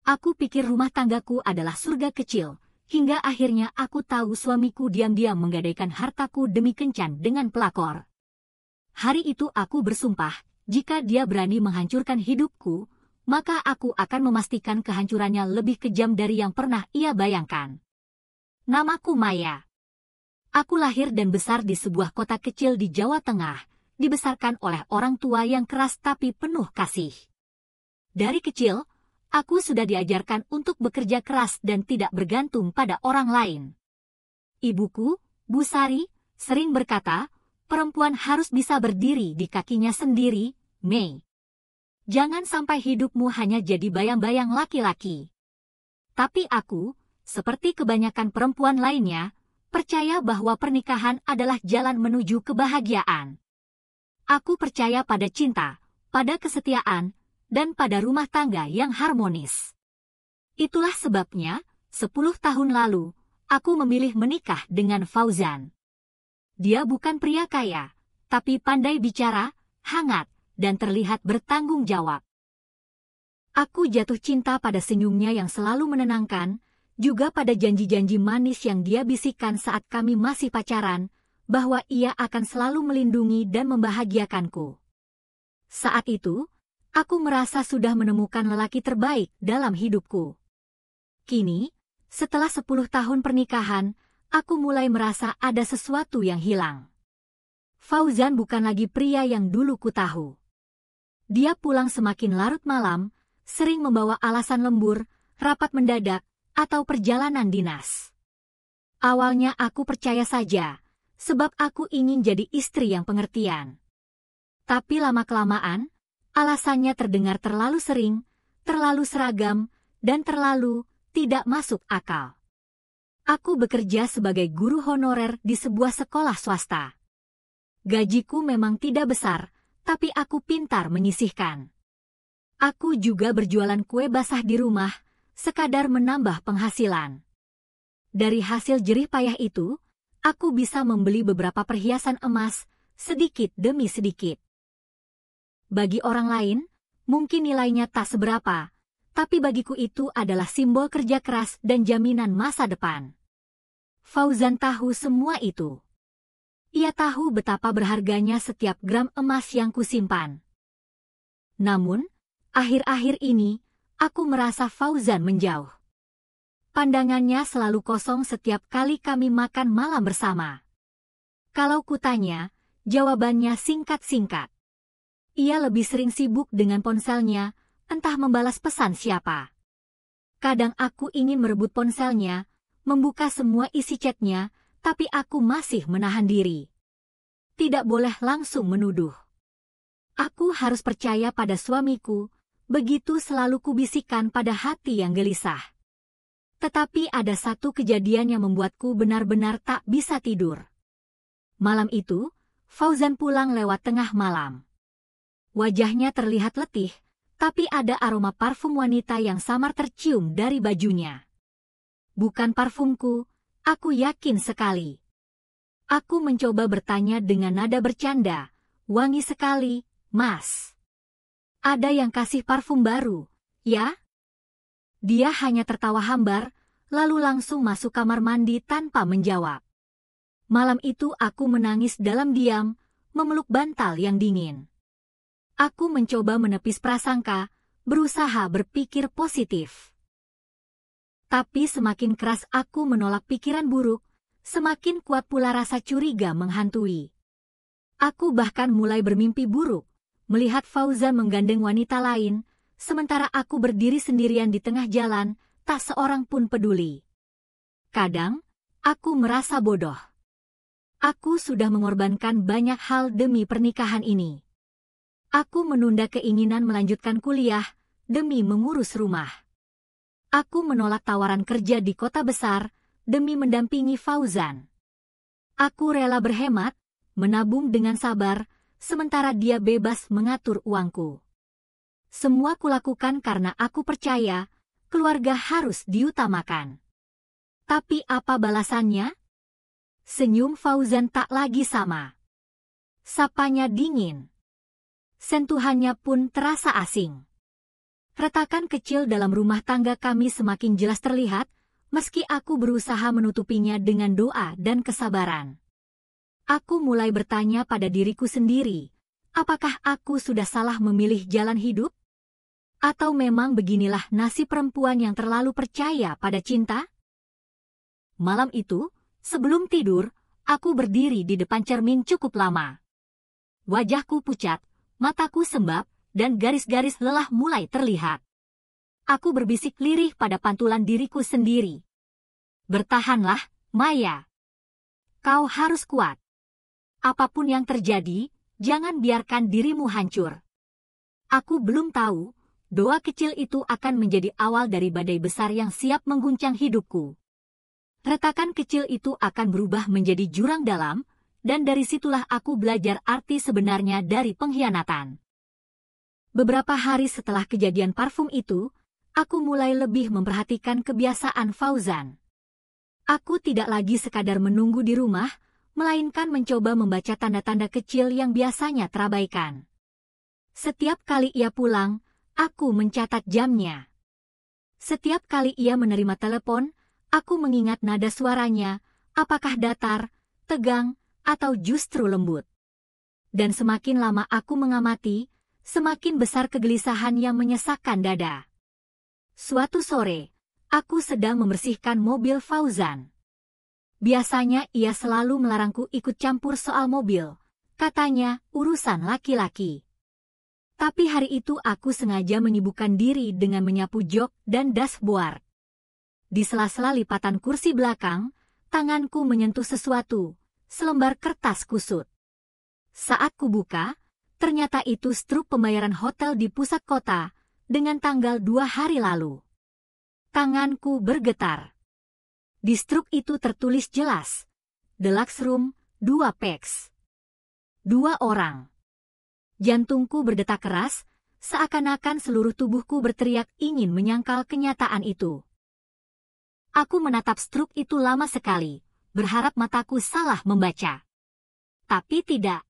Aku pikir rumah tanggaku adalah surga kecil, hingga akhirnya aku tahu suamiku diam-diam menggadaikan hartaku demi kencan dengan pelakor. Hari itu aku bersumpah, jika dia berani menghancurkan hidupku, maka aku akan memastikan kehancurannya lebih kejam dari yang pernah ia bayangkan. Namaku Maya. Aku lahir dan besar di sebuah kota kecil di Jawa Tengah, dibesarkan oleh orang tua yang keras tapi penuh kasih. Dari kecil, aku sudah diajarkan untuk bekerja keras dan tidak bergantung pada orang lain. Ibuku, Bu Sari, sering berkata, perempuan harus bisa berdiri di kakinya sendiri, Mei. Jangan sampai hidupmu hanya jadi bayang-bayang laki-laki. Tapi aku, seperti kebanyakan perempuan lainnya, percaya bahwa pernikahan adalah jalan menuju kebahagiaan. Aku percaya pada cinta, pada kesetiaan, dan pada rumah tangga yang harmonis. Itulah sebabnya, 10 tahun lalu, aku memilih menikah dengan Fauzan. Dia bukan pria kaya, tapi pandai bicara, hangat, dan terlihat bertanggung jawab. Aku jatuh cinta pada senyumnya yang selalu menenangkan, juga pada janji-janji manis yang dia bisikkan saat kami masih pacaran, bahwa ia akan selalu melindungi dan membahagiakanku. Saat itu, aku merasa sudah menemukan lelaki terbaik dalam hidupku. Kini, setelah 10 tahun pernikahan, aku mulai merasa ada sesuatu yang hilang. Fauzan bukan lagi pria yang dulu ku tahu. Dia pulang semakin larut malam, sering membawa alasan lembur, rapat mendadak, atau perjalanan dinas. Awalnya aku percaya saja, sebab aku ingin jadi istri yang pengertian. Tapi lama-kelamaan, alasannya terdengar terlalu sering, terlalu seragam, dan terlalu tidak masuk akal. Aku bekerja sebagai guru honorer di sebuah sekolah swasta. Gajiku memang tidak besar, tapi aku pintar menyisihkan. Aku juga berjualan kue basah di rumah, sekadar menambah penghasilan. Dari hasil jerih payah itu, aku bisa membeli beberapa perhiasan emas, sedikit demi sedikit. Bagi orang lain, mungkin nilainya tak seberapa, tapi bagiku itu adalah simbol kerja keras dan jaminan masa depan. Fauzan tahu semua itu. Ia tahu betapa berharganya setiap gram emas yang kusimpan. Namun, akhir-akhir ini, aku merasa Fauzan menjauh. Pandangannya selalu kosong setiap kali kami makan malam bersama. Kalau kutanya, jawabannya singkat-singkat. Ia lebih sering sibuk dengan ponselnya, entah membalas pesan siapa. Kadang aku ingin merebut ponselnya, membuka semua isi chatnya, tapi aku masih menahan diri. Tidak boleh langsung menuduh. Aku harus percaya pada suamiku, begitu selalu kubisikkan pada hati yang gelisah. Tetapi ada satu kejadian yang membuatku benar-benar tak bisa tidur. Malam itu, Fauzan pulang lewat tengah malam. Wajahnya terlihat letih, tapi ada aroma parfum wanita yang samar tercium dari bajunya. Bukan parfumku, aku yakin sekali. Aku mencoba bertanya dengan nada bercanda, wangi sekali, Mas. Ada yang kasih parfum baru, ya? Dia hanya tertawa hambar, lalu langsung masuk kamar mandi tanpa menjawab. Malam itu aku menangis dalam diam, memeluk bantal yang dingin. Aku mencoba menepis prasangka, berusaha berpikir positif. Tapi semakin keras aku menolak pikiran buruk, semakin kuat pula rasa curiga menghantui. Aku bahkan mulai bermimpi buruk, melihat Fauzan menggandeng wanita lain, sementara aku berdiri sendirian di tengah jalan, tak seorang pun peduli. Kadang, aku merasa bodoh. Aku sudah mengorbankan banyak hal demi pernikahan ini. Aku menunda keinginan melanjutkan kuliah, demi mengurus rumah. Aku menolak tawaran kerja di kota besar, demi mendampingi Fauzan. Aku rela berhemat, menabung dengan sabar, sementara dia bebas mengatur uangku. Semua kulakukan karena aku percaya, keluarga harus diutamakan. Tapi apa balasannya? Senyum Fauzan tak lagi sama. Sapanya dingin. Sentuhannya pun terasa asing. Retakan kecil dalam rumah tangga kami semakin jelas terlihat, meski aku berusaha menutupinya dengan doa dan kesabaran. Aku mulai bertanya pada diriku sendiri, apakah aku sudah salah memilih jalan hidup? Atau memang beginilah nasib perempuan yang terlalu percaya pada cinta? Malam itu, sebelum tidur, aku berdiri di depan cermin cukup lama. Wajahku pucat, mataku sembab, dan garis-garis lelah mulai terlihat. Aku berbisik lirih pada pantulan diriku sendiri. Bertahanlah, Maya. Kau harus kuat. Apapun yang terjadi, jangan biarkan dirimu hancur. Aku belum tahu, doa kecil itu akan menjadi awal dari badai besar yang siap mengguncang hidupku. Retakan kecil itu akan berubah menjadi jurang dalam, dan dari situlah aku belajar arti sebenarnya dari pengkhianatan. Beberapa hari setelah kejadian parfum itu, aku mulai lebih memperhatikan kebiasaan Fauzan. Aku tidak lagi sekadar menunggu di rumah, melainkan mencoba membaca tanda-tanda kecil yang biasanya terabaikan. Setiap kali ia pulang, aku mencatat jamnya. Setiap kali ia menerima telepon, aku mengingat nada suaranya, apakah datar, tegang, atau justru lembut. Dan semakin lama aku mengamati, semakin besar kegelisahan yang menyesakkan dada. Suatu sore, aku sedang membersihkan mobil Fauzan. Biasanya ia selalu melarangku ikut campur soal mobil, katanya urusan laki-laki. Tapi hari itu aku sengaja menyibukkan diri dengan menyapu jok dan dashboard. Di sela-sela lipatan kursi belakang, tanganku menyentuh sesuatu, selembar kertas kusut. Saat kubuka, ternyata itu struk pembayaran hotel di pusat kota, dengan tanggal 2 hari lalu. Tanganku bergetar. Di struk itu tertulis jelas, Deluxe Room, 2 pax. 2 orang. Jantungku berdetak keras, seakan-akan seluruh tubuhku berteriak ingin menyangkal kenyataan itu. Aku menatap struk itu lama sekali, berharap mataku salah membaca. Tapi tidak.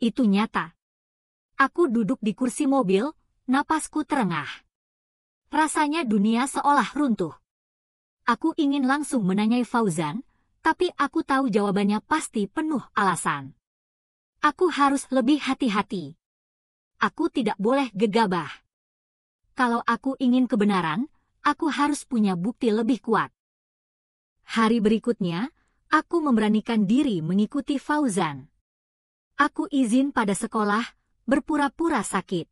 Itu nyata. Aku duduk di kursi mobil, napasku terengah. Rasanya dunia seolah runtuh. Aku ingin langsung menanyai Fauzan, tapi aku tahu jawabannya pasti penuh alasan. Aku harus lebih hati-hati. Aku tidak boleh gegabah. Kalau aku ingin kebenaran, aku harus punya bukti lebih kuat. Hari berikutnya, aku memberanikan diri mengikuti Fauzan. Aku izin pada sekolah, berpura-pura sakit.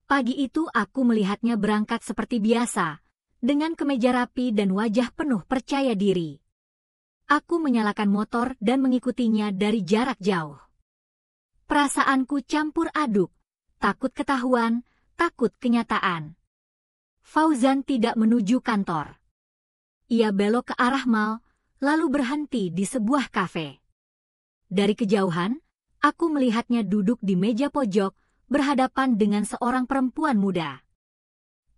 Pagi itu aku melihatnya berangkat seperti biasa, dengan kemeja rapi dan wajah penuh percaya diri. Aku menyalakan motor dan mengikutinya dari jarak jauh. Perasaanku campur aduk, takut ketahuan, takut kenyataan. Fauzan tidak menuju kantor. Ia belok ke arah mal, lalu berhenti di sebuah kafe. Dari kejauhan, aku melihatnya duduk di meja pojok, berhadapan dengan seorang perempuan muda.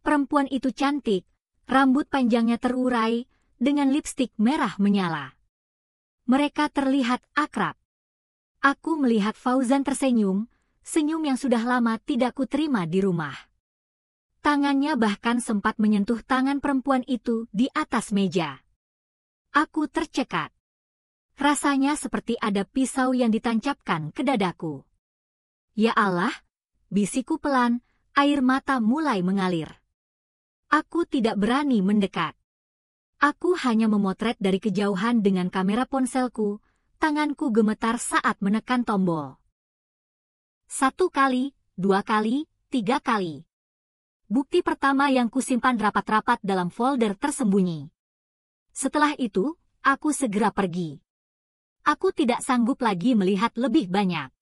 Perempuan itu cantik, rambut panjangnya terurai, dengan lipstik merah menyala. Mereka terlihat akrab. Aku melihat Fauzan tersenyum, senyum yang sudah lama tidak kuterima di rumah. Tangannya bahkan sempat menyentuh tangan perempuan itu di atas meja. Aku tercekat. Rasanya seperti ada pisau yang ditancapkan ke dadaku. Ya Allah, bisikku pelan, air mata mulai mengalir. Aku tidak berani mendekat. Aku hanya memotret dari kejauhan dengan kamera ponselku, tanganku gemetar saat menekan tombol. 1 kali, 2 kali, 3 kali. Bukti pertama yang kusimpan rapat-rapat dalam folder tersembunyi. Setelah itu, aku segera pergi. Aku tidak sanggup lagi melihat lebih banyak.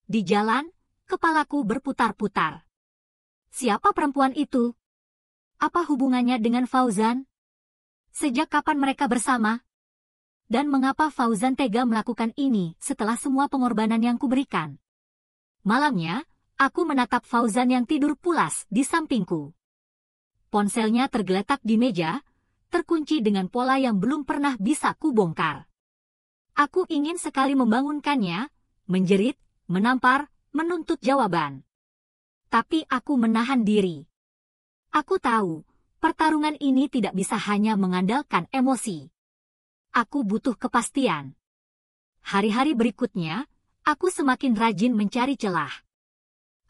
Di jalan, kepalaku berputar-putar. Siapa perempuan itu? Apa hubungannya dengan Fauzan? Sejak kapan mereka bersama? Dan mengapa Fauzan tega melakukan ini setelah semua pengorbanan yang kuberikan? Malamnya, aku menatap Fauzan yang tidur pulas di sampingku. Ponselnya tergeletak di meja, terkunci dengan pola yang belum pernah bisa kubongkar. Aku ingin sekali membangunkannya, menjerit, menampar, menuntut jawaban. Tapi aku menahan diri. Aku tahu, pertarungan ini tidak bisa hanya mengandalkan emosi. Aku butuh kepastian. Hari-hari berikutnya, aku semakin rajin mencari celah.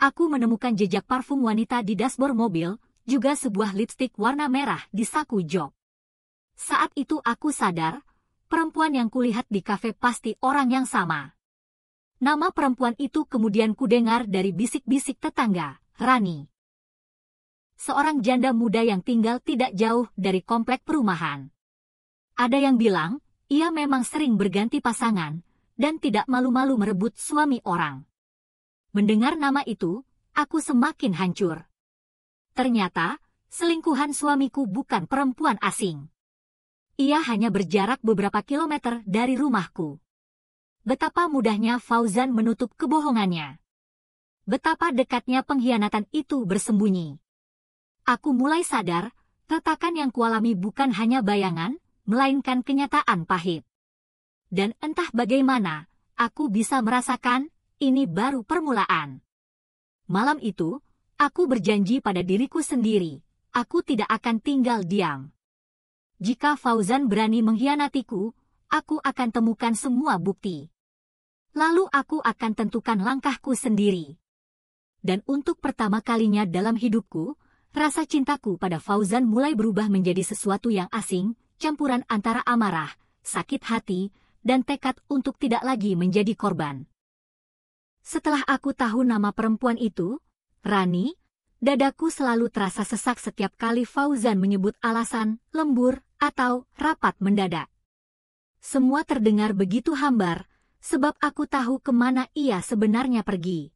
Aku menemukan jejak parfum wanita di dashboard mobil, juga sebuah lipstik warna merah di saku jok. Saat itu aku sadar, perempuan yang kulihat di kafe pasti orang yang sama. Nama perempuan itu kemudian kudengar dari bisik-bisik tetangga, Rani. Seorang janda muda yang tinggal tidak jauh dari komplek perumahan. Ada yang bilang, ia memang sering berganti pasangan, dan tidak malu-malu merebut suami orang. Mendengar nama itu, aku semakin hancur. Ternyata, selingkuhan suamiku bukan perempuan asing. Ia hanya berjarak beberapa kilometer dari rumahku. Betapa mudahnya Fauzan menutup kebohongannya. Betapa dekatnya pengkhianatan itu bersembunyi. Aku mulai sadar, retakan yang kualami bukan hanya bayangan, melainkan kenyataan pahit. Dan entah bagaimana, aku bisa merasakan, ini baru permulaan. Malam itu, aku berjanji pada diriku sendiri, aku tidak akan tinggal diam. Jika Fauzan berani mengkhianatiku, aku akan temukan semua bukti. Lalu aku akan tentukan langkahku sendiri. Dan untuk pertama kalinya dalam hidupku, rasa cintaku pada Fauzan mulai berubah menjadi sesuatu yang asing, campuran antara amarah, sakit hati, dan tekad untuk tidak lagi menjadi korban. Setelah aku tahu nama perempuan itu, Rani, dadaku selalu terasa sesak setiap kali Fauzan menyebut alasan, lembur, atau rapat mendadak. Semua terdengar begitu hambar, sebab aku tahu kemana ia sebenarnya pergi.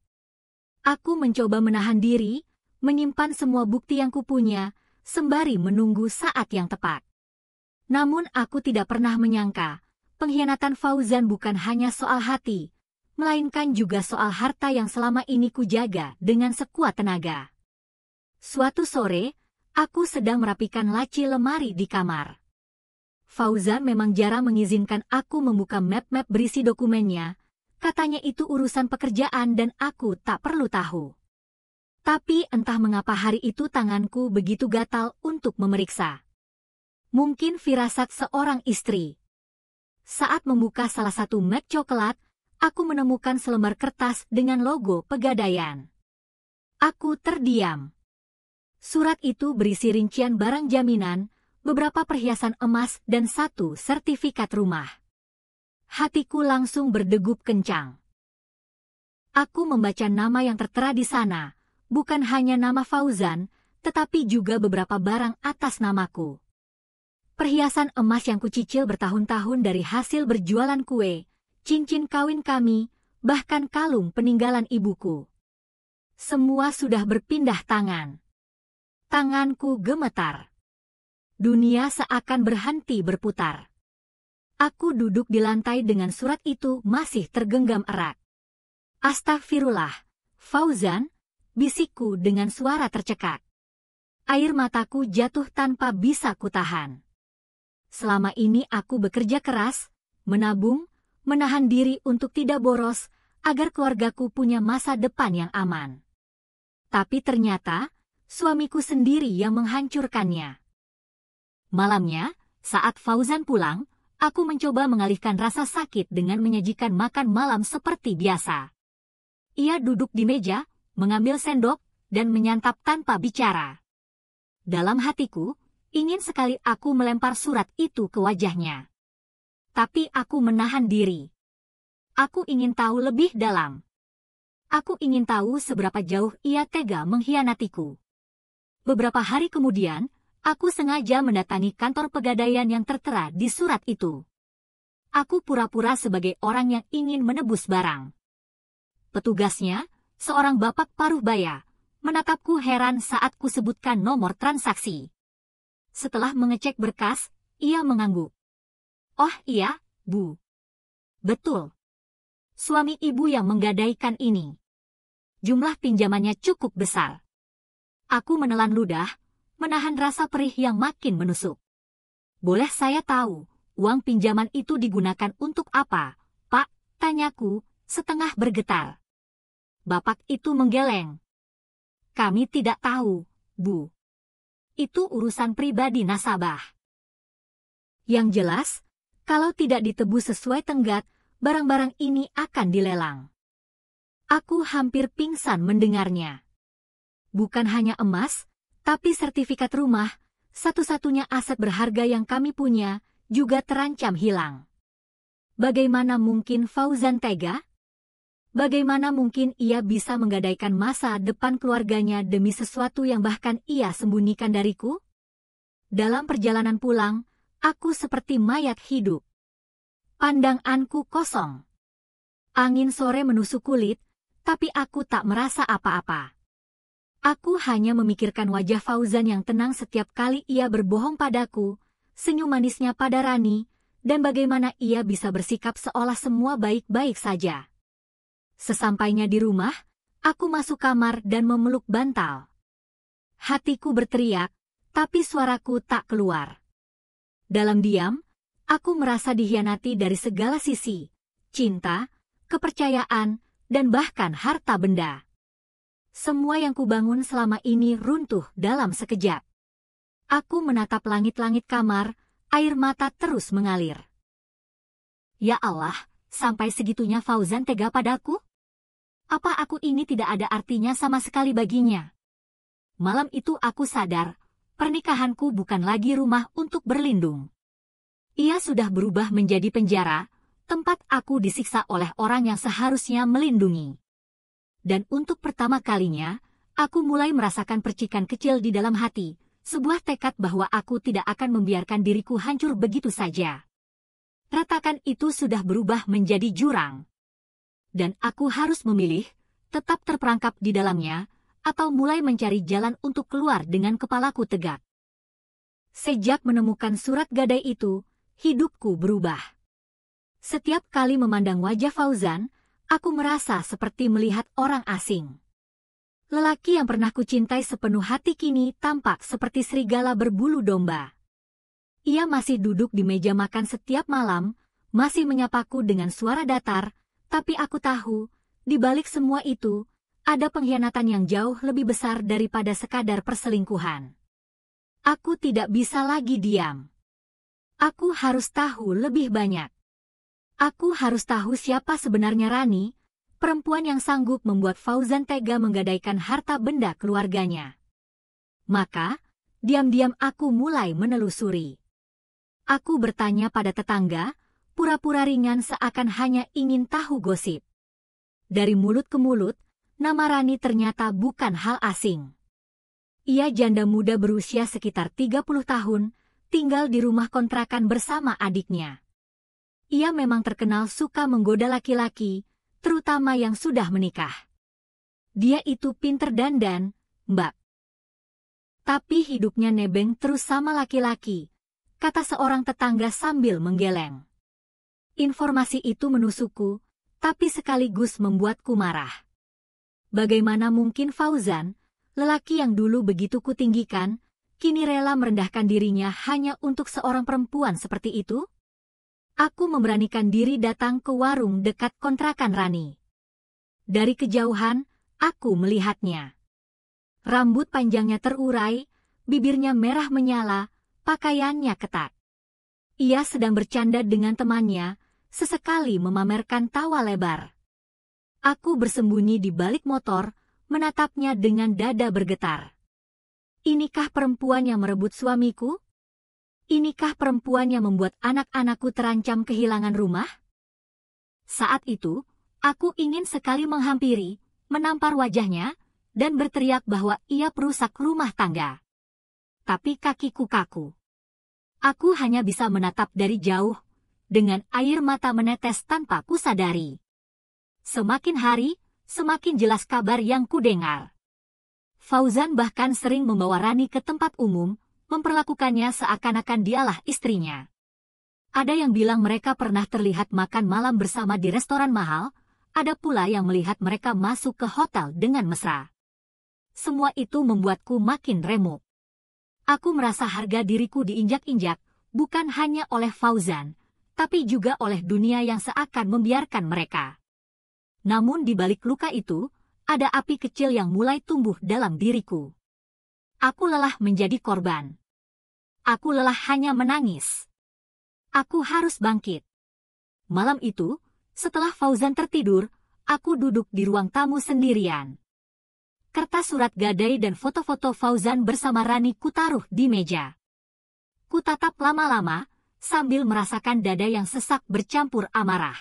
Aku mencoba menahan diri, menyimpan semua bukti yang kupunya, sembari menunggu saat yang tepat. Namun aku tidak pernah menyangka, pengkhianatan Fauzan bukan hanya soal hati, melainkan juga soal harta yang selama ini kujaga dengan sekuat tenaga. Suatu sore, aku sedang merapikan laci lemari di kamar. Fauzan memang jarang mengizinkan aku membuka map-map berisi dokumennya, katanya itu urusan pekerjaan dan aku tak perlu tahu. Tapi entah mengapa hari itu tanganku begitu gatal untuk memeriksa. Mungkin firasat seorang istri. Saat membuka salah satu map coklat, aku menemukan selembar kertas dengan logo Pegadaian. Aku terdiam. Surat itu berisi rincian barang jaminan, beberapa perhiasan emas dan satu sertifikat rumah. Hatiku langsung berdegup kencang. Aku membaca nama yang tertera di sana, bukan hanya nama Fauzan, tetapi juga beberapa barang atas namaku. Perhiasan emas yang kucicil bertahun-tahun dari hasil berjualan kue, cincin kawin kami, bahkan kalung peninggalan ibuku. Semua sudah berpindah tangan. Tanganku gemetar. Dunia seakan berhenti berputar. Aku duduk di lantai dengan surat itu masih tergenggam erat. Astagfirullah, Fauzan, bisikku dengan suara tercekat. Air mataku jatuh tanpa bisa kutahan. Selama ini aku bekerja keras, menabung, menahan diri untuk tidak boros, agar keluargaku punya masa depan yang aman. Tapi ternyata, suamiku sendiri yang menghancurkannya. Malamnya, saat Fauzan pulang, aku mencoba mengalihkan rasa sakit dengan menyajikan makan malam seperti biasa. Ia duduk di meja, mengambil sendok, dan menyantap tanpa bicara. Dalam hatiku, ingin sekali aku melempar surat itu ke wajahnya. Tapi aku menahan diri. Aku ingin tahu lebih dalam. Aku ingin tahu seberapa jauh ia tega mengkhianatiku. Beberapa hari kemudian, aku sengaja mendatangi kantor Pegadaian yang tertera di surat itu. Aku pura-pura sebagai orang yang ingin menebus barang. Petugasnya, seorang bapak paruh baya, menatapku heran saat kusebutkan nomor transaksi. Setelah mengecek berkas, ia mengangguk. Oh iya, Bu. Betul. Suami ibu yang menggadaikan ini. Jumlah pinjamannya cukup besar. Aku menelan ludah, menahan rasa perih yang makin menusuk. Boleh saya tahu, uang pinjaman itu digunakan untuk apa, Pak? Tanyaku, setengah bergetar. Bapak itu menggeleng. Kami tidak tahu, Bu. itu urusan pribadi nasabah. Yang jelas, kalau tidak ditebus sesuai tenggat, barang-barang ini akan dilelang. Aku hampir pingsan mendengarnya. Bukan hanya emas, tapi sertifikat rumah, satu-satunya aset berharga yang kami punya, juga terancam hilang. Bagaimana mungkin Fauzan tega? Bagaimana mungkin ia bisa menggadaikan masa depan keluarganya demi sesuatu yang bahkan ia sembunyikan dariku? Dalam perjalanan pulang, aku seperti mayat hidup. Pandanganku kosong. Angin sore menusuk kulit, tapi aku tak merasa apa-apa. Aku hanya memikirkan wajah Fauzan yang tenang setiap kali ia berbohong padaku, senyum manisnya pada Rani, dan bagaimana ia bisa bersikap seolah semua baik-baik saja. Sesampainya di rumah, aku masuk kamar dan memeluk bantal. Hatiku berteriak, tapi suaraku tak keluar. Dalam diam, aku merasa dikhianati dari segala sisi, cinta, kepercayaan, dan bahkan harta benda. Semua yang kubangun selama ini runtuh dalam sekejap. Aku menatap langit-langit kamar, air mata terus mengalir. Ya Allah, sampai segitunya Fauzan tega padaku? Apa aku ini tidak ada artinya sama sekali baginya? Malam itu aku sadar, pernikahanku bukan lagi rumah untuk berlindung. Ia sudah berubah menjadi penjara, tempat aku disiksa oleh orang yang seharusnya melindungi. Dan untuk pertama kalinya, aku mulai merasakan percikan kecil di dalam hati, sebuah tekad bahwa aku tidak akan membiarkan diriku hancur begitu saja. Retakan itu sudah berubah menjadi jurang. Dan aku harus memilih, tetap terperangkap di dalamnya, atau mulai mencari jalan untuk keluar dengan kepalaku tegak. Sejak menemukan surat gadai itu, hidupku berubah. Setiap kali memandang wajah Fauzan, aku merasa seperti melihat orang asing. Lelaki yang pernah kucintai sepenuh hati kini tampak seperti serigala berbulu domba. Ia masih duduk di meja makan setiap malam, masih menyapaku dengan suara datar, tapi aku tahu, di balik semua itu, ada pengkhianatan yang jauh lebih besar daripada sekadar perselingkuhan. Aku tidak bisa lagi diam. Aku harus tahu lebih banyak. Aku harus tahu siapa sebenarnya Rani, perempuan yang sanggup membuat Fauzan tega menggadaikan harta benda keluarganya. Maka, diam-diam aku mulai menelusuri. Aku bertanya pada tetangga, pura-pura ringan seakan hanya ingin tahu gosip. Dari mulut ke mulut, nama Rani ternyata bukan hal asing. Ia janda muda berusia sekitar 30 tahun, tinggal di rumah kontrakan bersama adiknya. Ia memang terkenal suka menggoda laki-laki, terutama yang sudah menikah. Dia itu pinter dandan, Mbak. Tapi hidupnya nebeng terus sama laki-laki, kata seorang tetangga sambil menggeleng. Informasi itu menusukku, tapi sekaligus membuatku marah. Bagaimana mungkin Fauzan, lelaki yang dulu begitu kutinggikan, kini rela merendahkan dirinya hanya untuk seorang perempuan seperti itu? Aku memberanikan diri datang ke warung dekat kontrakan Rani. Dari kejauhan, aku melihatnya. Rambut panjangnya terurai, bibirnya merah menyala, pakaiannya ketat. Ia sedang bercanda dengan temannya, sesekali memamerkan tawa lebar. Aku bersembunyi di balik motor, menatapnya dengan dada bergetar. Inikah perempuan yang merebut suamiku? Inikah perempuan yang membuat anak-anakku terancam kehilangan rumah? Saat itu, aku ingin sekali menghampiri, menampar wajahnya, dan berteriak bahwa ia perusak rumah tangga. Tapi kakiku kaku. Aku hanya bisa menatap dari jauh, dengan air mata menetes tanpa kusadari. Semakin hari, semakin jelas kabar yang kudengar. Fauzan bahkan sering membawa Rani ke tempat umum, memperlakukannya seakan-akan dialah istrinya. Ada yang bilang mereka pernah terlihat makan malam bersama di restoran mahal, ada pula yang melihat mereka masuk ke hotel dengan mesra. Semua itu membuatku makin remuk. Aku merasa harga diriku diinjak-injak, bukan hanya oleh Fauzan, tapi juga oleh dunia yang seakan membiarkan mereka. Namun di balik luka itu, ada api kecil yang mulai tumbuh dalam diriku. Aku lelah menjadi korban. Aku lelah hanya menangis. Aku harus bangkit. Malam itu, setelah Fauzan tertidur, aku duduk di ruang tamu sendirian. Kertas surat gadai dan foto-foto Fauzan bersama Rani kutaruh di meja. Kutatap lama-lama, sambil merasakan dada yang sesak bercampur amarah.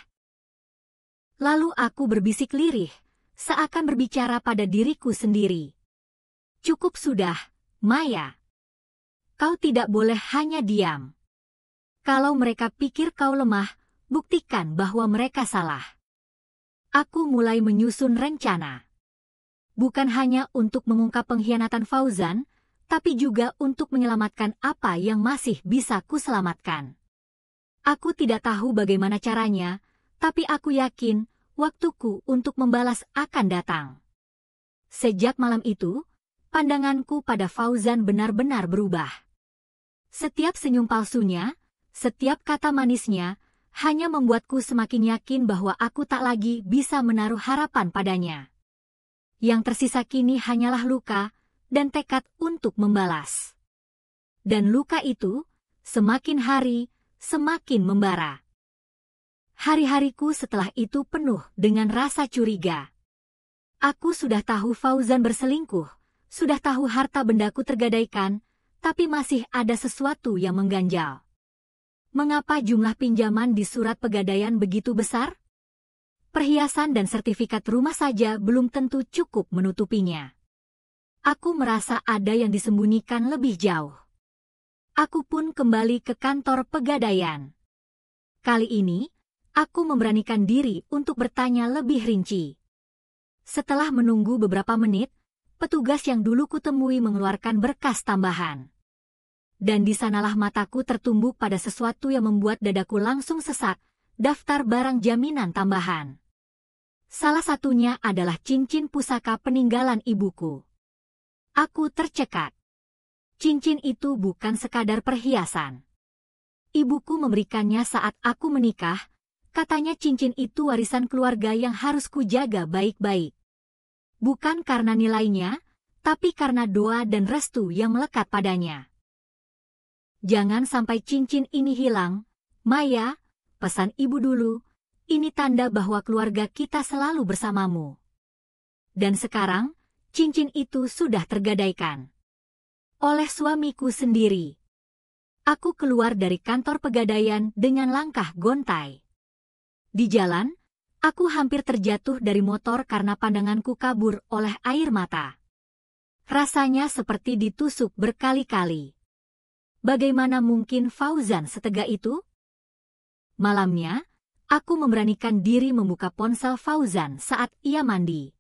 Lalu aku berbisik lirih, seakan berbicara pada diriku sendiri. Cukup sudah, Maya. Kau tidak boleh hanya diam. Kalau mereka pikir kau lemah, buktikan bahwa mereka salah. Aku mulai menyusun rencana. Bukan hanya untuk mengungkap pengkhianatan Fauzan, tapi juga untuk menyelamatkan apa yang masih bisa kuselamatkan. Aku tidak tahu bagaimana caranya, tapi aku yakin waktuku untuk membalas akan datang. Sejak malam itu, pandanganku pada Fauzan benar-benar berubah. Setiap senyum palsunya, setiap kata manisnya, hanya membuatku semakin yakin bahwa aku tak lagi bisa menaruh harapan padanya. Yang tersisa kini hanyalah luka dan tekad untuk membalas. Dan luka itu, semakin hari, semakin membara. Hari-hariku setelah itu penuh dengan rasa curiga. Aku sudah tahu Fauzan berselingkuh, sudah tahu harta bendaku tergadaikan, tapi masih ada sesuatu yang mengganjal. Mengapa jumlah pinjaman di surat pegadaian begitu besar? Perhiasan dan sertifikat rumah saja belum tentu cukup menutupinya. Aku merasa ada yang disembunyikan lebih jauh. Aku pun kembali ke kantor pegadaian. Kali ini, aku memberanikan diri untuk bertanya lebih rinci. Setelah menunggu beberapa menit, petugas yang dulu kutemui mengeluarkan berkas tambahan. Dan di sanalah mataku tertumbuk pada sesuatu yang membuat dadaku langsung sesak, daftar barang jaminan tambahan. Salah satunya adalah cincin pusaka peninggalan ibuku. Aku tercekat. Cincin itu bukan sekadar perhiasan. Ibuku memberikannya saat aku menikah, katanya cincin itu warisan keluarga yang harus kujaga baik-baik. Bukan karena nilainya, tapi karena doa dan restu yang melekat padanya. Jangan sampai cincin ini hilang, Maya, pesan ibu dulu, ini tanda bahwa keluarga kita selalu bersamamu. Dan sekarang, cincin itu sudah tergadaikan. Oleh suamiku sendiri. Aku keluar dari kantor pegadaian dengan langkah gontai. Di jalan, aku hampir terjatuh dari motor karena pandanganku kabur oleh air mata. Rasanya seperti ditusuk berkali-kali. Bagaimana mungkin Fauzan setega itu? Malamnya, aku memberanikan diri membuka ponsel Fauzan saat ia mandi.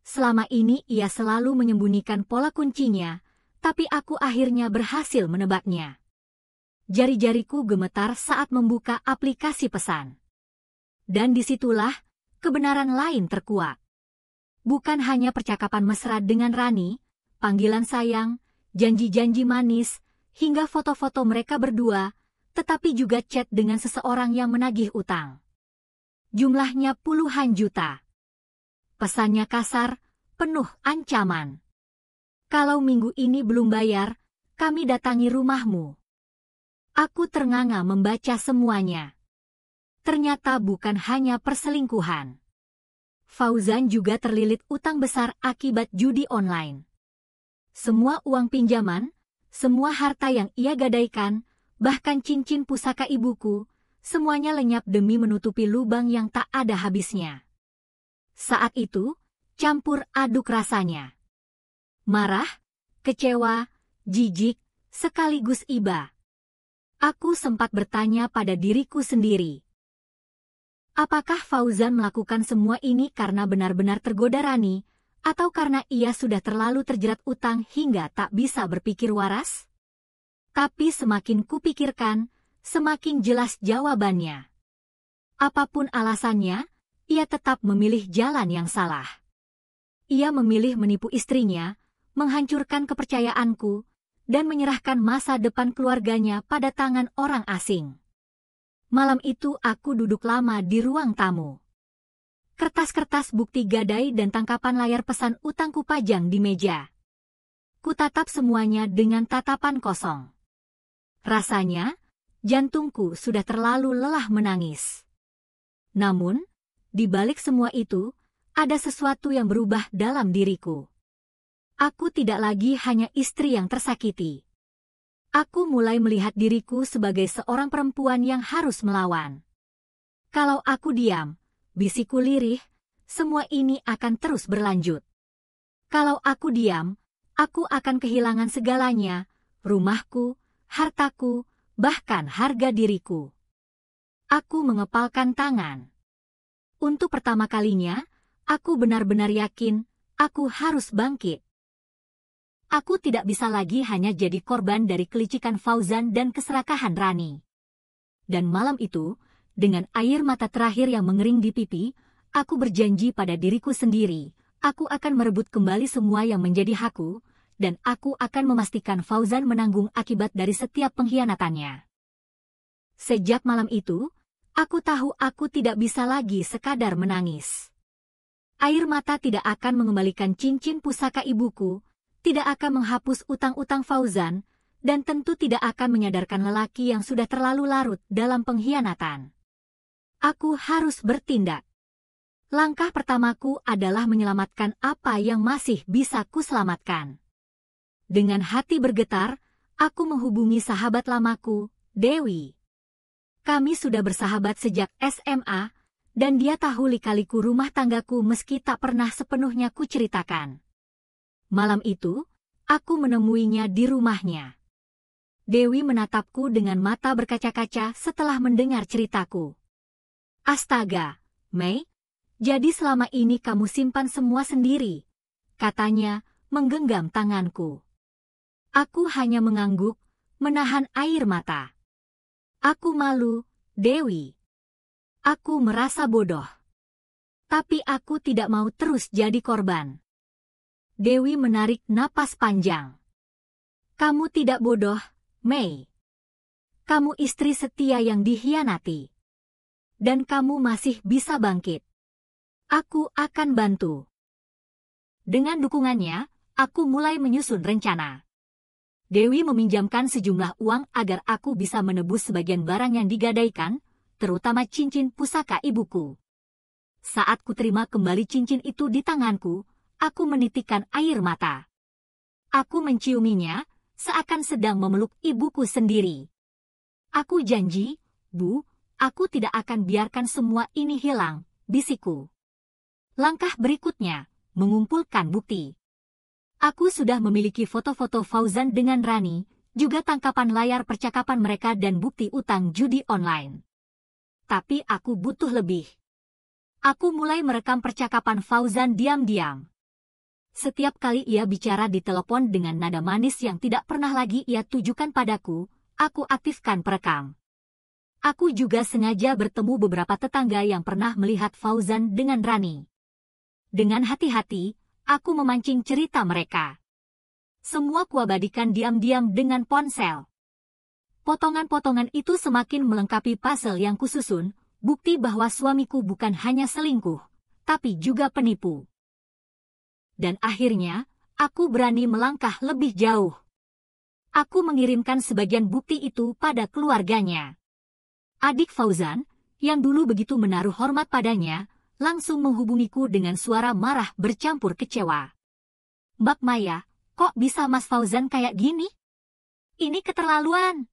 Selama ini ia selalu menyembunyikan pola kuncinya, tapi aku akhirnya berhasil menebaknya. Jari-jariku gemetar saat membuka aplikasi pesan. Dan disitulah kebenaran lain terkuak. Bukan hanya percakapan mesra dengan Rani, panggilan sayang, janji-janji manis, hingga foto-foto mereka berdua, tetapi juga chat dengan seseorang yang menagih utang. Jumlahnya puluhan juta. Pesannya kasar, penuh ancaman. Kalau minggu ini belum bayar, kami datangi rumahmu. Aku ternganga membaca semuanya. Ternyata bukan hanya perselingkuhan. Fauzan juga terlilit utang besar akibat judi online. Semua uang pinjaman, semua harta yang ia gadaikan, bahkan cincin pusaka ibuku, semuanya lenyap demi menutupi lubang yang tak ada habisnya. Saat itu, campur aduk rasanya. Marah, kecewa, jijik, sekaligus iba. Aku sempat bertanya pada diriku sendiri. Apakah Fauzan melakukan semua ini karena benar-benar tergoda Rani, atau karena ia sudah terlalu terjerat utang hingga tak bisa berpikir waras? Tapi semakin kupikirkan, semakin jelas jawabannya. Apapun alasannya, ia tetap memilih jalan yang salah. Ia memilih menipu istrinya, menghancurkan kepercayaanku, dan menyerahkan masa depan keluarganya pada tangan orang asing. Malam itu aku duduk lama di ruang tamu. Kertas-kertas bukti gadai dan tangkapan layar pesan utangku pajang di meja. Kutatap semuanya dengan tatapan kosong. Rasanya, jantungku sudah terlalu lelah menangis. Namun, di balik semua itu, ada sesuatu yang berubah dalam diriku. Aku tidak lagi hanya istri yang tersakiti. Aku mulai melihat diriku sebagai seorang perempuan yang harus melawan. Kalau aku diam, bisikku lirih, semua ini akan terus berlanjut. Kalau aku diam, aku akan kehilangan segalanya, rumahku, hartaku, bahkan harga diriku. Aku mengepalkan tangan. Untuk pertama kalinya, aku benar-benar yakin, aku harus bangkit. Aku tidak bisa lagi hanya jadi korban dari kelicikan Fauzan dan keserakahan Rani. Dan malam itu, dengan air mata terakhir yang mengering di pipi, aku berjanji pada diriku sendiri, aku akan merebut kembali semua yang menjadi hakku, dan aku akan memastikan Fauzan menanggung akibat dari setiap pengkhianatannya. Sejak malam itu, aku tahu aku tidak bisa lagi sekadar menangis. Air mata tidak akan mengembalikan cincin pusaka ibuku, tidak akan menghapus utang-utang Fauzan, dan tentu tidak akan menyadarkan lelaki yang sudah terlalu larut dalam pengkhianatan. Aku harus bertindak. Langkah pertamaku adalah menyelamatkan apa yang masih bisa kuselamatkan. Dengan hati bergetar, aku menghubungi sahabat lamaku, Dewi. Kami sudah bersahabat sejak SMA, dan dia tahu lika-liku rumah tanggaku meski tak pernah sepenuhnya kuceritakan. Malam itu, aku menemuinya di rumahnya. Dewi menatapku dengan mata berkaca-kaca setelah mendengar ceritaku. Astaga, Mei, jadi selama ini kamu simpan semua sendiri, katanya, menggenggam tanganku. Aku hanya mengangguk, menahan air mata. Aku malu, Dewi. Aku merasa bodoh. Tapi aku tidak mau terus jadi korban. Dewi menarik napas panjang. Kamu tidak bodoh, Mei. Kamu istri setia yang dikhianati. Dan kamu masih bisa bangkit. Aku akan bantu. Dengan dukungannya, aku mulai menyusun rencana. Dewi meminjamkan sejumlah uang agar aku bisa menebus sebagian barang yang digadaikan, terutama cincin pusaka ibuku. Saat kuterima kembali cincin itu di tanganku, aku menitikkan air mata. Aku menciuminya, seakan sedang memeluk ibuku sendiri. Aku janji, Bu, aku tidak akan biarkan semua ini hilang, bisikku. Langkah berikutnya, mengumpulkan bukti. Aku sudah memiliki foto-foto Fauzan dengan Rani, juga tangkapan layar percakapan mereka dan bukti utang judi online. Tapi aku butuh lebih. Aku mulai merekam percakapan Fauzan diam-diam. Setiap kali ia bicara di telepon dengan nada manis yang tidak pernah lagi ia tujukan padaku, aku aktifkan perekam. Aku juga sengaja bertemu beberapa tetangga yang pernah melihat Fauzan dengan Rani. Dengan hati-hati, aku memancing cerita mereka. Semua kuabadikan diam-diam dengan ponsel. Potongan-potongan itu semakin melengkapi puzzle yang kususun, bukti bahwa suamiku bukan hanya selingkuh, tapi juga penipu. Dan akhirnya, aku berani melangkah lebih jauh. Aku mengirimkan sebagian bukti itu pada keluarganya. Adik Fauzan, yang dulu begitu menaruh hormat padanya, langsung menghubungiku dengan suara marah bercampur kecewa. Mbak Maya, kok bisa Mas Fauzan kayak gini? Ini keterlaluan.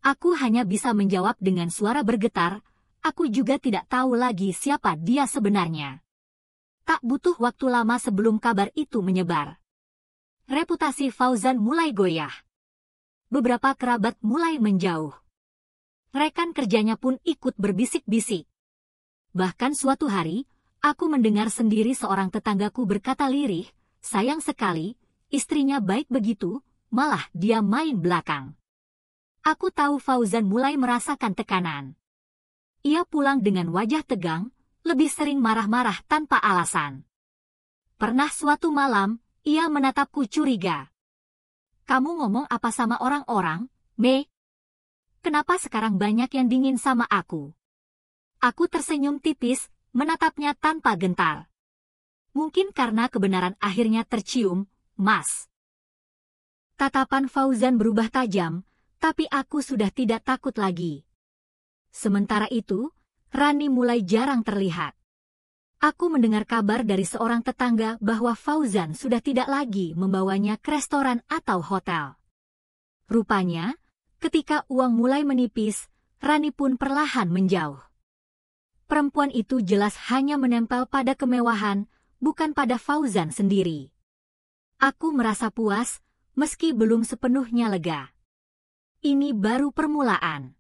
Aku hanya bisa menjawab dengan suara bergetar, aku juga tidak tahu lagi siapa dia sebenarnya. Tak butuh waktu lama sebelum kabar itu menyebar. Reputasi Fauzan mulai goyah. Beberapa kerabat mulai menjauh. Rekan kerjanya pun ikut berbisik-bisik. Bahkan suatu hari, aku mendengar sendiri seorang tetanggaku berkata lirih, sayang sekali, istrinya baik begitu, malah dia main belakang. Aku tahu Fauzan mulai merasakan tekanan. Ia pulang dengan wajah tegang, lebih sering marah-marah tanpa alasan. Pernah suatu malam, ia menatapku curiga. Kamu ngomong apa sama orang-orang, Mei? Kenapa sekarang banyak yang dingin sama aku? Aku tersenyum tipis, menatapnya tanpa gentar. Mungkin karena kebenaran akhirnya tercium, Mas. Tatapan Fauzan berubah tajam, tapi aku sudah tidak takut lagi. Sementara itu, Rani mulai jarang terlihat. Aku mendengar kabar dari seorang tetangga bahwa Fauzan sudah tidak lagi membawanya ke restoran atau hotel. Rupanya, ketika uang mulai menipis, Rani pun perlahan menjauh. Perempuan itu jelas hanya menempel pada kemewahan, bukan pada Fauzan sendiri. Aku merasa puas, meski belum sepenuhnya lega. Ini baru permulaan.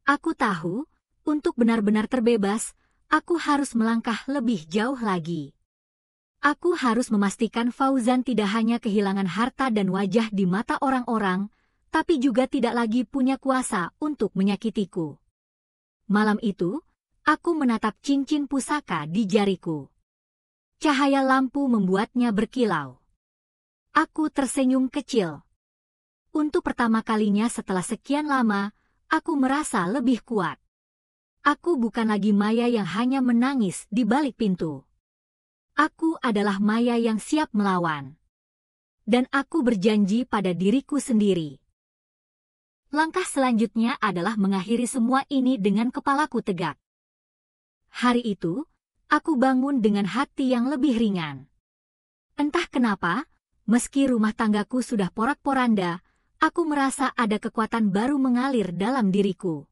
Aku tahu, untuk benar-benar terbebas, aku harus melangkah lebih jauh lagi. Aku harus memastikan Fauzan tidak hanya kehilangan harta dan wajah di mata orang-orang, tapi juga tidak lagi punya kuasa untuk menyakitiku. Malam itu, aku menatap cincin pusaka di jariku. Cahaya lampu membuatnya berkilau. Aku tersenyum kecil. Untuk pertama kalinya setelah sekian lama, aku merasa lebih kuat. Aku bukan lagi Maya yang hanya menangis di balik pintu. Aku adalah Maya yang siap melawan. Dan aku berjanji pada diriku sendiri. Langkah selanjutnya adalah mengakhiri semua ini dengan kepalaku tegak. Hari itu, aku bangun dengan hati yang lebih ringan. Entah kenapa, meski rumah tanggaku sudah porak-poranda, aku merasa ada kekuatan baru mengalir dalam diriku.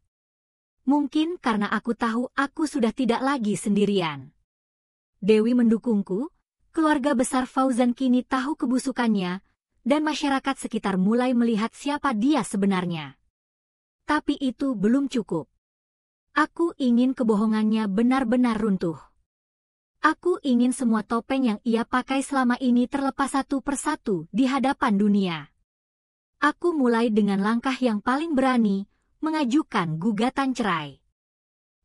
Mungkin karena aku tahu aku sudah tidak lagi sendirian. Dewi mendukungku, keluarga besar Fauzan kini tahu kebusukannya, dan masyarakat sekitar mulai melihat siapa dia sebenarnya. Tapi itu belum cukup. Aku ingin kebohongannya benar-benar runtuh. Aku ingin semua topeng yang ia pakai selama ini terlepas satu persatu di hadapan dunia. Aku mulai dengan langkah yang paling berani, mengajukan gugatan cerai.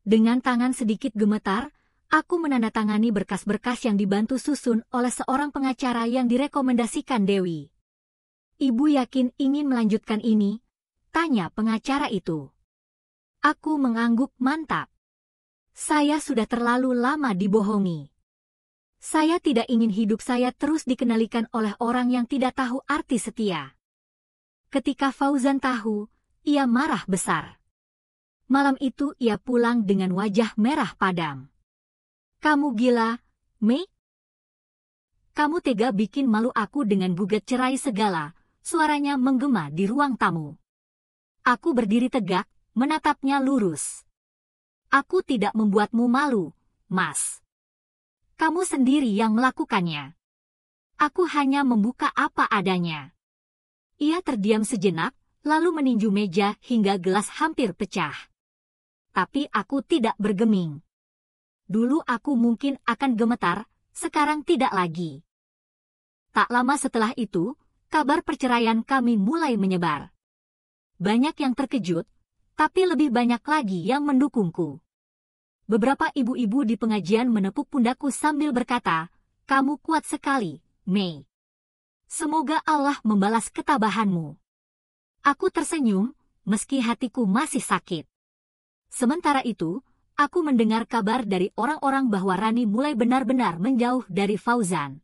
Dengan tangan sedikit gemetar, aku menandatangani berkas-berkas yang dibantu susun oleh seorang pengacara yang direkomendasikan Dewi. "Ibu yakin ingin melanjutkan ini?" tanya pengacara itu. Aku mengangguk mantap. Saya sudah terlalu lama dibohongi. Saya tidak ingin hidup saya terus dikendalikan oleh orang yang tidak tahu arti setia. Ketika Fauzan tahu, ia marah besar. Malam itu ia pulang dengan wajah merah padam. "Kamu gila, Mei? Kamu tega bikin malu aku dengan gugat cerai segala," suaranya menggema di ruang tamu. Aku berdiri tegak, menatapnya lurus. "Aku tidak membuatmu malu, Mas. Kamu sendiri yang melakukannya. Aku hanya membuka apa adanya." Ia terdiam sejenak, lalu meninju meja hingga gelas hampir pecah. Tapi aku tidak bergeming. Dulu aku mungkin akan gemetar, sekarang tidak lagi. Tak lama setelah itu, kabar perceraian kami mulai menyebar. Banyak yang terkejut, tapi lebih banyak lagi yang mendukungku. Beberapa ibu-ibu di pengajian menepuk pundakku sambil berkata, "Kamu kuat sekali, Mei. Semoga Allah membalas ketabahanmu." Aku tersenyum, meski hatiku masih sakit. Sementara itu, aku mendengar kabar dari orang-orang bahwa Rani mulai benar-benar menjauh dari Fauzan.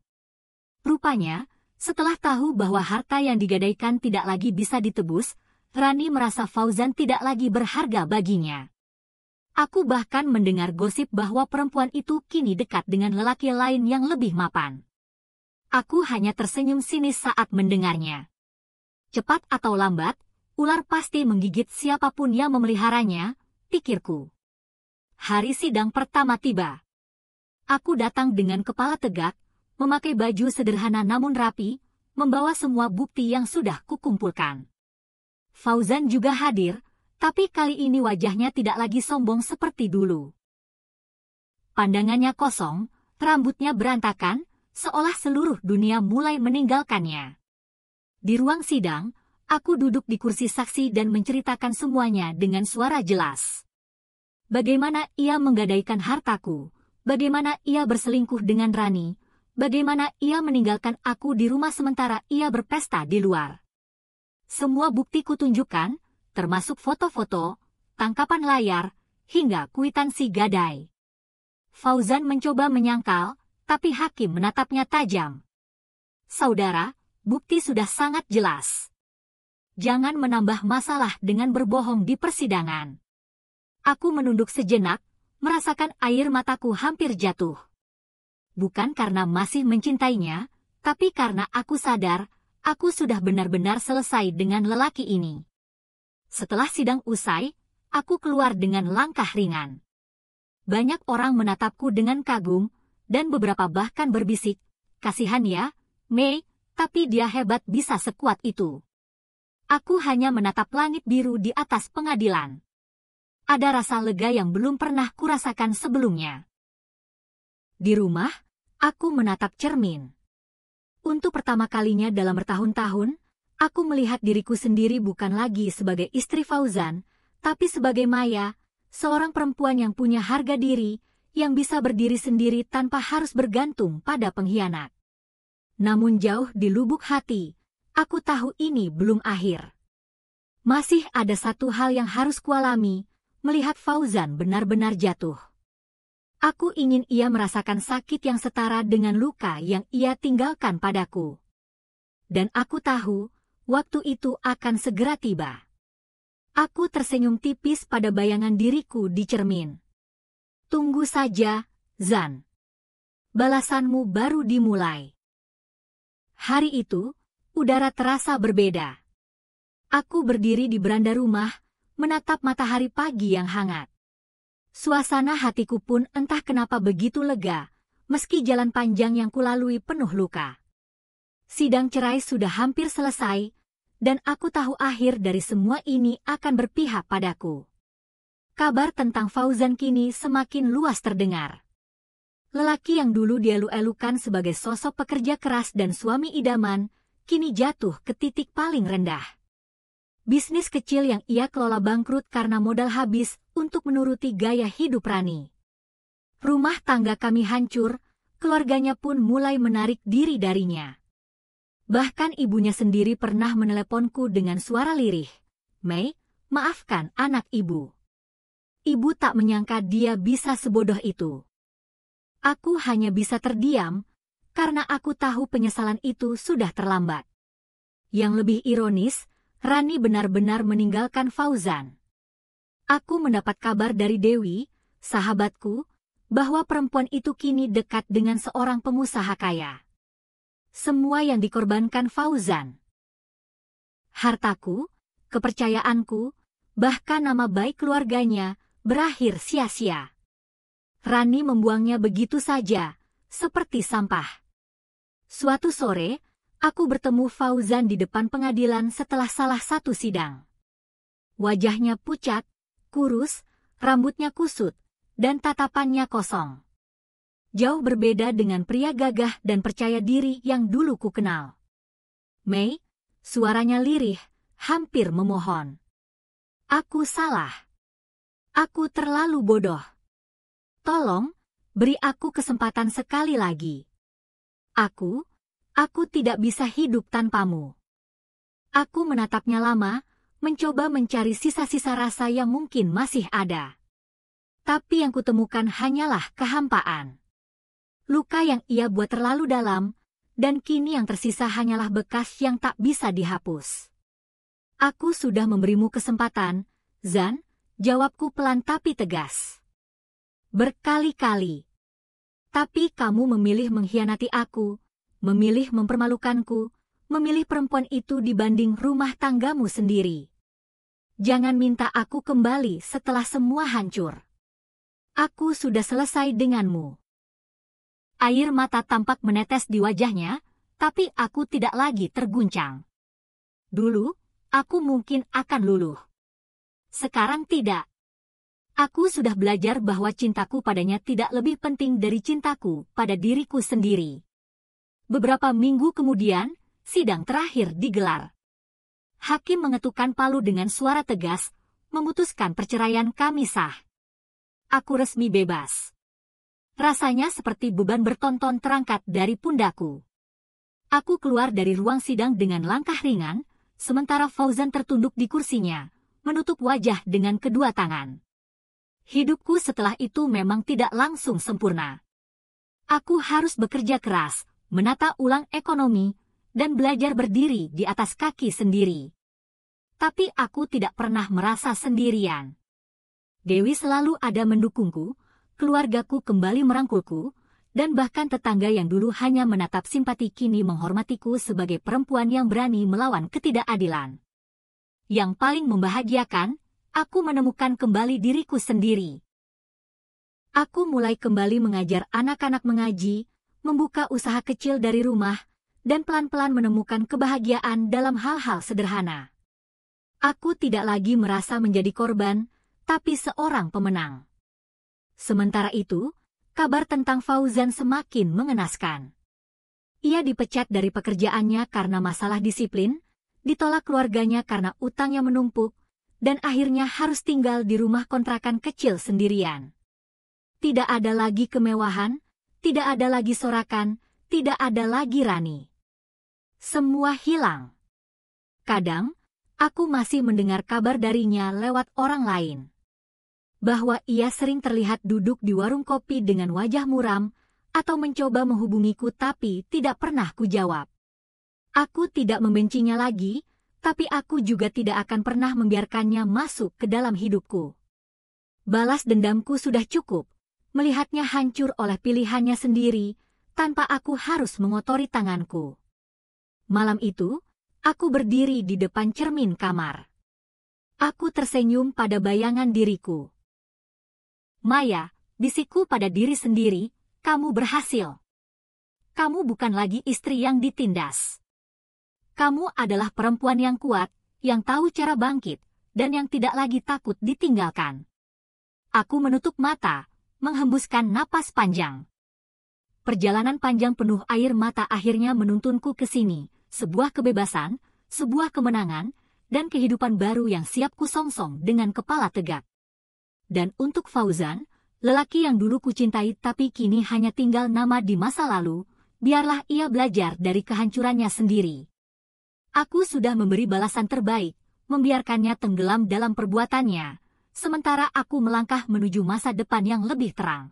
Rupanya, setelah tahu bahwa harta yang digadaikan tidak lagi bisa ditebus, Rani merasa Fauzan tidak lagi berharga baginya. Aku bahkan mendengar gosip bahwa perempuan itu kini dekat dengan lelaki lain yang lebih mapan. Aku hanya tersenyum sinis saat mendengarnya. Cepat atau lambat, ular pasti menggigit siapapun yang memeliharanya, pikirku. Hari sidang pertama tiba. Aku datang dengan kepala tegak, memakai baju sederhana namun rapi, membawa semua bukti yang sudah kukumpulkan. Fauzan juga hadir, tapi kali ini wajahnya tidak lagi sombong seperti dulu. Pandangannya kosong, rambutnya berantakan, seolah seluruh dunia mulai meninggalkannya. Di ruang sidang, aku duduk di kursi saksi dan menceritakan semuanya dengan suara jelas. Bagaimana ia menggadaikan hartaku, bagaimana ia berselingkuh dengan Rani, bagaimana ia meninggalkan aku di rumah sementara ia berpesta di luar. Semua bukti kutunjukkan, termasuk foto-foto, tangkapan layar, hingga kwitansi gadai. Fauzan mencoba menyangkal, tapi hakim menatapnya tajam. "Saudara, bukti sudah sangat jelas. Jangan menambah masalah dengan berbohong di persidangan. Aku menunduk sejenak, merasakan air mataku hampir jatuh. Bukan karena masih mencintainya, tapi karena aku sadar, aku sudah benar-benar selesai dengan lelaki ini. Setelah sidang usai, aku keluar dengan langkah ringan. Banyak orang menatapku dengan kagum, dan beberapa bahkan berbisik, "Kasihan ya, Mei, tapi dia hebat bisa sekuat itu." Aku hanya menatap langit biru di atas pengadilan. Ada rasa lega yang belum pernah kurasakan sebelumnya. Di rumah, aku menatap cermin. Untuk pertama kalinya dalam bertahun-tahun, aku melihat diriku sendiri bukan lagi sebagai istri Fauzan, tapi sebagai Maya, seorang perempuan yang punya harga diri, yang bisa berdiri sendiri tanpa harus bergantung pada pengkhianat. Namun jauh di lubuk hati, aku tahu ini belum akhir. Masih ada satu hal yang harus kualami, melihat Fauzan benar-benar jatuh. Aku ingin ia merasakan sakit yang setara dengan luka yang ia tinggalkan padaku. Dan aku tahu, waktu itu akan segera tiba. Aku tersenyum tipis pada bayangan diriku di cermin. Tunggu saja, Zan. Balasanmu baru dimulai. Hari itu, udara terasa berbeda. Aku berdiri di beranda rumah, menatap matahari pagi yang hangat. Suasana hatiku pun entah kenapa begitu lega, meski jalan panjang yang kulalui penuh luka. Sidang cerai sudah hampir selesai, dan aku tahu akhir dari semua ini akan berpihak padaku. Kabar tentang Fauzan kini semakin luas terdengar. Lelaki yang dulu dielu-elukan sebagai sosok pekerja keras dan suami idaman, kini jatuh ke titik paling rendah. Bisnis kecil yang ia kelola bangkrut karena modal habis untuk menuruti gaya hidup Rani. Rumah tangga kami hancur, keluarganya pun mulai menarik diri darinya. Bahkan ibunya sendiri pernah meneleponku dengan suara lirih. "Mei, maafkan anak ibu. Ibu tak menyangka dia bisa sebodoh itu." Aku hanya bisa terdiam, karena aku tahu penyesalan itu sudah terlambat. Yang lebih ironis, Rani benar-benar meninggalkan Fauzan. Aku mendapat kabar dari Dewi, sahabatku, bahwa perempuan itu kini dekat dengan seorang pengusaha kaya. Semua yang dikorbankan Fauzan. Hartaku, kepercayaanku, bahkan nama baik keluarganya, berakhir sia-sia. Rani membuangnya begitu saja, seperti sampah. Suatu sore, aku bertemu Fauzan di depan pengadilan setelah salah satu sidang. Wajahnya pucat, kurus, rambutnya kusut, dan tatapannya kosong. Jauh berbeda dengan pria gagah dan percaya diri yang dulu ku kenal. "Mei," suaranya lirih, hampir memohon. "Aku salah. Aku terlalu bodoh. Tolong, beri aku kesempatan sekali lagi. Aku tidak bisa hidup tanpamu." Aku menatapnya lama, mencoba mencari sisa-sisa rasa yang mungkin masih ada. Tapi yang kutemukan hanyalah kehampaan. Luka yang ia buat terlalu dalam, dan kini yang tersisa hanyalah bekas yang tak bisa dihapus. "Aku sudah memberimu kesempatan, Zan," jawabku pelan tapi tegas. "Berkali-kali. Tapi kamu memilih mengkhianati aku, memilih mempermalukanku, memilih perempuan itu dibanding rumah tanggamu sendiri. Jangan minta aku kembali setelah semua hancur. Aku sudah selesai denganmu." Air mata tampak menetes di wajahnya, tapi aku tidak lagi terguncang. Dulu, aku mungkin akan luluh. Sekarang tidak. Aku sudah belajar bahwa cintaku padanya tidak lebih penting dari cintaku pada diriku sendiri. Beberapa minggu kemudian, sidang terakhir digelar. Hakim mengetukkan palu dengan suara tegas, memutuskan perceraian kami sah. Aku resmi bebas. Rasanya seperti beban bertonton terangkat dari pundakku. Aku keluar dari ruang sidang dengan langkah ringan, sementara Fauzan tertunduk di kursinya, menutup wajah dengan kedua tangan. Hidupku setelah itu memang tidak langsung sempurna. Aku harus bekerja keras, menata ulang ekonomi, dan belajar berdiri di atas kaki sendiri. Tapi aku tidak pernah merasa sendirian. Dewi selalu ada mendukungku, keluargaku kembali merangkulku, dan bahkan tetangga yang dulu hanya menatap simpati kini menghormatiku sebagai perempuan yang berani melawan ketidakadilan. Yang paling membahagiakan, aku menemukan kembali diriku sendiri. Aku mulai kembali mengajar anak-anak mengaji, membuka usaha kecil dari rumah, dan pelan-pelan menemukan kebahagiaan dalam hal-hal sederhana. Aku tidak lagi merasa menjadi korban, tapi seorang pemenang. Sementara itu, kabar tentang Fauzan semakin mengenaskan. Ia dipecat dari pekerjaannya karena masalah disiplin, ditolak keluarganya karena utangnya menumpuk, dan akhirnya harus tinggal di rumah kontrakan kecil sendirian. Tidak ada lagi kemewahan, tidak ada lagi sorakan, tidak ada lagi Rani. Semua hilang. Kadang, aku masih mendengar kabar darinya lewat orang lain. Bahwa ia sering terlihat duduk di warung kopi dengan wajah muram, atau mencoba menghubungiku tapi tidak pernah kujawab. Aku tidak membencinya lagi, tapi aku juga tidak akan pernah membiarkannya masuk ke dalam hidupku. Balas dendamku sudah cukup, melihatnya hancur oleh pilihannya sendiri, tanpa aku harus mengotori tanganku. Malam itu, aku berdiri di depan cermin kamar. Aku tersenyum pada bayangan diriku. Maya, bisikku pada diri sendiri, kamu berhasil. Kamu bukan lagi istri yang ditindas. Kamu adalah perempuan yang kuat, yang tahu cara bangkit, dan yang tidak lagi takut ditinggalkan. Aku menutup mata, menghembuskan napas panjang. Perjalanan panjang penuh air mata akhirnya menuntunku ke sini, sebuah kebebasan, sebuah kemenangan, dan kehidupan baru yang siap kusongsong dengan kepala tegak. Dan untuk Fauzan, lelaki yang dulu kucintai tapi kini hanya tinggal nama di masa lalu, biarlah ia belajar dari kehancurannya sendiri. Aku sudah memberi balasan terbaik, membiarkannya tenggelam dalam perbuatannya, sementara aku melangkah menuju masa depan yang lebih terang.